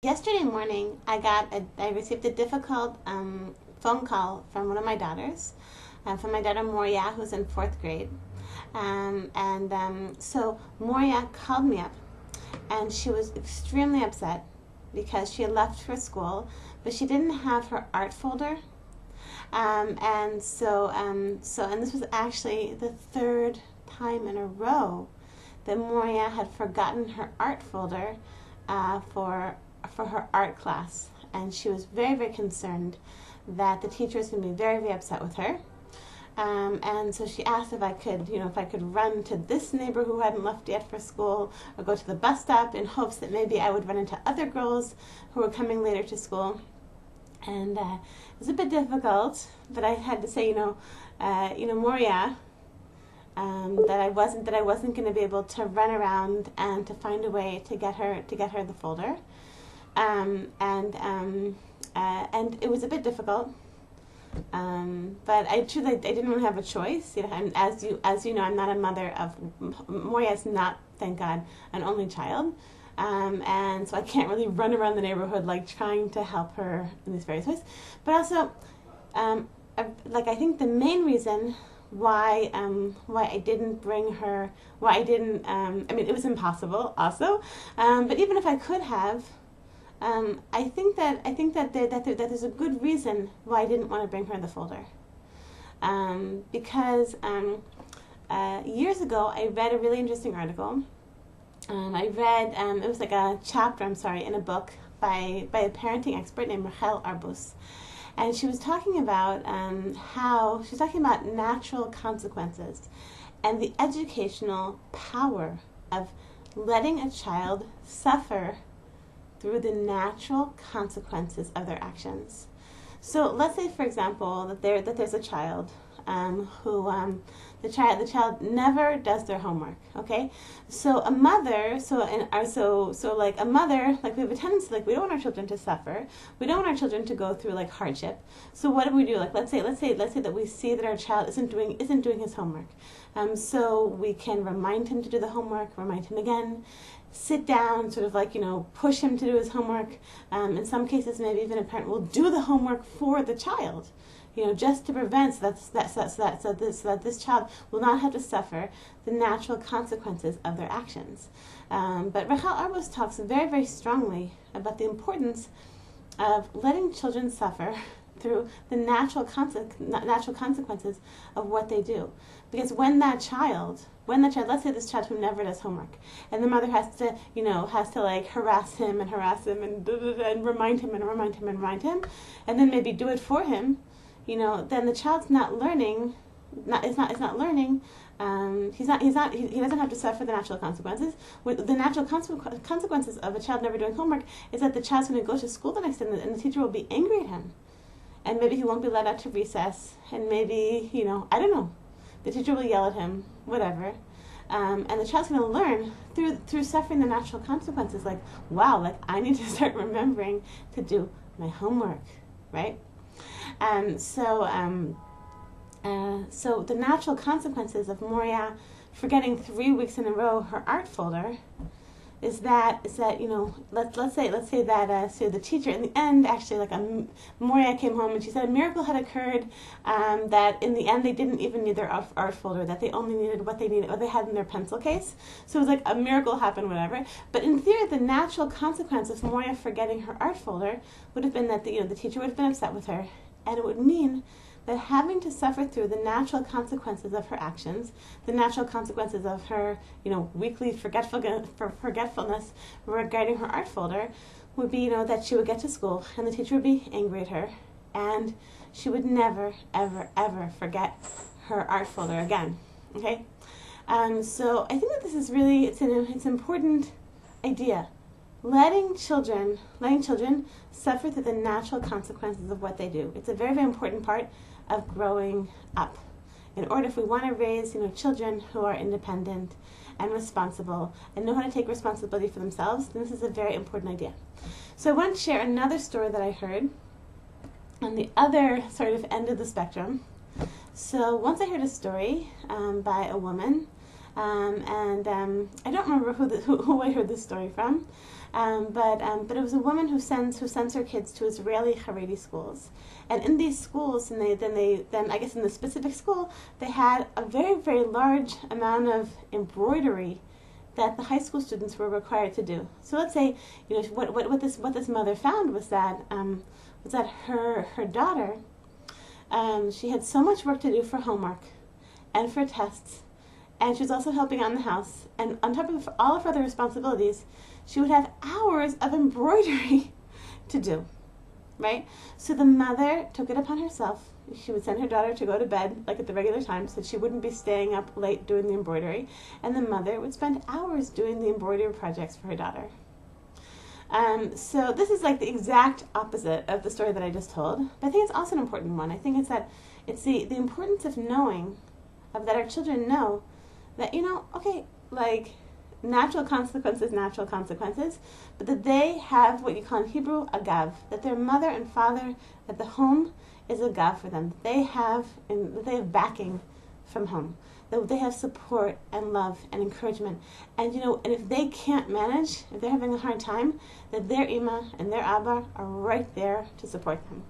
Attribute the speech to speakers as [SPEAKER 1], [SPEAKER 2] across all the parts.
[SPEAKER 1] Yesterday morning, I received a difficult phone call from one of my daughters, from my daughter Moria, who's in fourth grade. So Moria called me up, and she was extremely upset because she had left for school, but she didn't have her art folder. And this was actually the third time in a row that Moria had forgotten her art folder for her art class, and she was very, very concerned that the teacher was going to be very, very upset with her. And so she asked if I could run to this neighbor who hadn't left yet for school, or go to the bus stop in hopes that maybe I would run into other girls who were coming later to school. And it was a bit difficult, but I had to say, Moria, that I wasn't going to be able to run around and to find a way to get her the folder. And it was a bit difficult, but I didn't really have a choice. And as you know, I'm not a mother of Moria. Is not, thank God, an only child, and so I can't really run around the neighborhood like trying to help her in these various ways. But also, I think the main reason why I didn't bring her, it was impossible also, but even if I could have. I think that there's a good reason why I didn't want to bring her the folder. Because years ago I read a really interesting article. It was like a chapter, in a book by a parenting expert named Rachel Arbus. And she was talking about natural consequences and the educational power of letting a child suffer through the natural consequences of their actions. So let's say, for example, that there's a child who the child never does their homework. Okay, so a mother, like a mother, like we have a tendency, like we don't want our children to suffer. We don't want our children to go through like hardship. So what do we do? Like let's say that we see that our child isn't doing his homework. So we can remind him to do the homework, remind him again, sit down, push him to do his homework. In some cases, maybe even a parent will do the homework for the child, just to prevent so that this child will not have to suffer the natural consequences of their actions. But Rachel Arbus talks very, very strongly about the importance of letting children suffer through the natural consequences of what they do. Because when that child, let's say this child who never does homework, and the mother has to harass him and remind him, and then maybe do it for him, then the child's not learning. He doesn't have to suffer the natural consequences. The natural consequences of a child never doing homework is that the child's going to go to school the next day, and the teacher will be angry at him. And maybe he won't be let out to recess, and maybe, I don't know, the teacher will yell at him, whatever. And the child's going to learn through suffering the natural consequences, like, wow, like I need to start remembering to do my homework, right? So the natural consequences of Moria forgetting 3 weeks in a row her art folder is that let's say that so the teacher in the end actually Moria came home and she said a miracle had occurred, that in the end they didn't even need their art folder, that they only needed what they had in their pencil case. So it was like a miracle happened, whatever. But in theory, the natural consequence of Moria forgetting her art folder would have been that the teacher would have been upset with her, and it would mean that having to suffer through the natural consequences of her actions, the natural consequences of her, weekly forgetfulness regarding her art folder, would be, that she would get to school and the teacher would be angry at her, and she would never, ever, ever forget her art folder again. Okay, so I think that this is really it's an important idea. Letting children suffer through the natural consequences of what they do. It's a very, very important part of growing up. In order, if we want to raise, children who are independent and responsible and know how to take responsibility for themselves, then this is a very important idea. So I want to share another story that I heard on the other sort of end of the spectrum. So once I heard a story by a woman I don't remember who I heard this story from, but it was a woman who sends her kids to Israeli Haredi schools, and in these schools, and then I guess in the specific school, they had a very, very large amount of embroidery that the high school students were required to do. So let's say, what this mother found was that her daughter, she had so much work to do for homework and for tests, and she was also helping out in the house, and on top of all of her other responsibilities, she would have hours of embroidery to do, right? So the mother took it upon herself. She would send her daughter to go to bed like at the regular time so she wouldn't be staying up late doing the embroidery, and the mother would spend hours doing the embroidery projects for her daughter. So this is like the exact opposite of the story that I just told, but I think it's also an important one. I think it's the importance of knowing, of that our children know that, okay, like natural consequences, but that they have what you call in Hebrew a gav, that their mother and father at the home is a gav for them. They have backing from home. That they have support and love and encouragement. And and if they can't manage, if they're having a hard time, that their ima and their abba are right there to support them.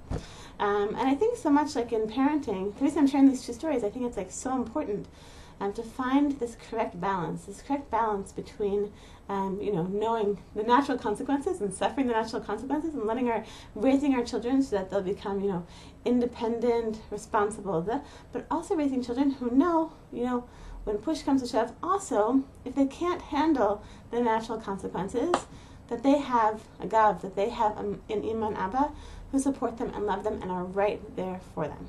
[SPEAKER 1] And I think so much like in parenting, the reason I'm sharing these two stories, I think it's like so important to find this correct balance between knowing the natural consequences and suffering the natural consequences, and raising our children so that they'll become independent, responsible, but also raising children who know when push comes to shove, also if they can't handle the natural consequences, that they have a gav, that they have an ima and abba who support them and love them and are right there for them.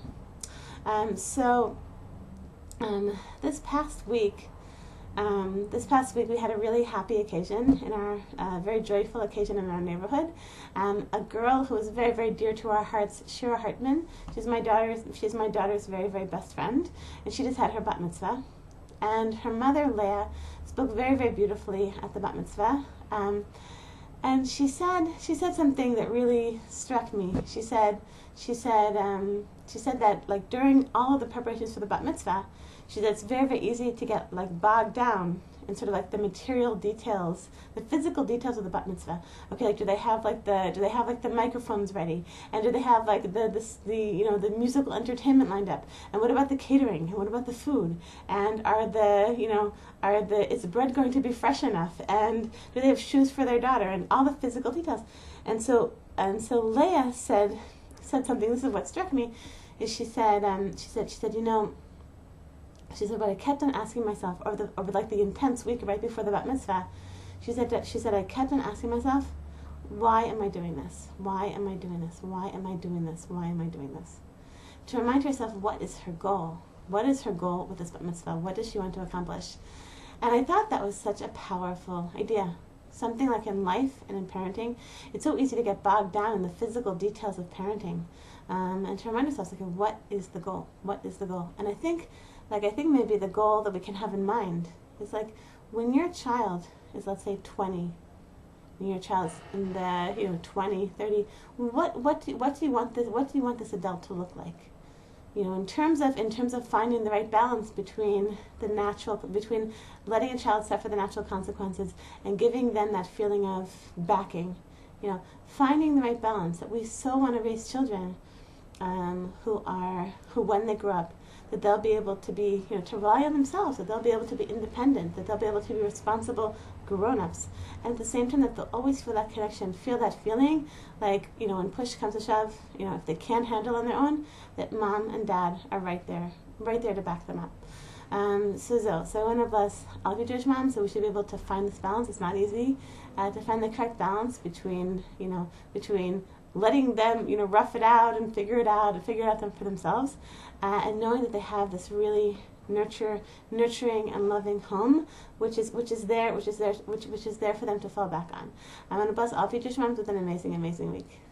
[SPEAKER 1] This past week we had a really happy occasion in our very joyful occasion in our neighborhood. A girl who is very, very dear to our hearts, Shira Hartman. She's my daughter's very, very best friend, and she just had her bat mitzvah. And her mother Leah spoke very, very beautifully at the bat mitzvah. And she said something that really struck me. She said that like during all of the preparations for the bat mitzvah, she said it's very, very easy to get like bogged down in sort of like the material details, the physical details of the bat mitzvah. Okay, like do they have like the microphones ready, and do they have like the musical entertainment lined up, and what about the catering, and what about the food, and is the bread going to be fresh enough, and do they have shoes for their daughter, and all the physical details. And so Leah said something. This is what struck me. Is she said what I kept on asking myself over like the intense week right before the bat mitzvah. She said I kept on asking myself, why am I doing this? Why am I doing this? Why am I doing this? Why am I doing this? To remind herself, what is her goal? What is her goal with this bat mitzvah? What does she want to accomplish? And I thought that was such a powerful idea. Something like in life and in parenting, it's so easy to get bogged down in the physical details of parenting, and to remind ourselves, okay, what is the goal? What is the goal? And I think maybe the goal that we can have in mind is like when your child is, let's say, 20, when your child's in the 20, 30, what do you want this adult to look like? In terms of finding the right balance between letting a child suffer the natural consequences and giving them that feeling of backing, finding the right balance, that we so want to raise children who when they grow up, that they'll be able to be, to rely on themselves, that they'll be able to be independent, that they'll be able to be responsible grown-ups, and at the same time that they'll always feel that connection, feel that feeling, like, when push comes to shove, if they can't handle on their own, that mom and dad are right there to back them up. So I want to bless all of you Jewish moms, so we should be able to find this balance. It's not easy to find the correct balance between letting them, rough it out and figure it out for themselves, and knowing that they have this really nurturing and loving home, which is there for them to fall back on. I want to bless all of you Jewish moms with an amazing, amazing week.